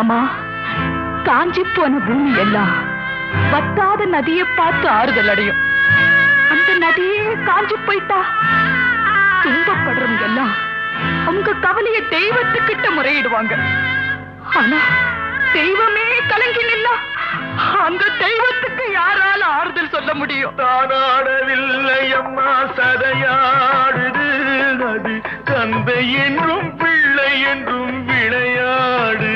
மாமா, காஞ்சி போன பூமி எல்லாம் வத்தாத நதியை பார்த்து ஆறுதல் அடையும். அந்த நதியே காஞ்சி போயிட்டா துன்பப்படுறவங்க எல்லாம் அவங்க கவலைய தெய்வத்துக்கிட்ட முறையிடுவாங்க. ஆனா தெய்வமே கலங்கி நின்னா அந்த தெய்வத்துக்கு யாரால ஆறுதல் சொல்ல முடியும்? தானாடவில்லை அம்மா, சதையாடுது. அது தந்தை என்றும் பிள்ளை என்றும் விளையாடு.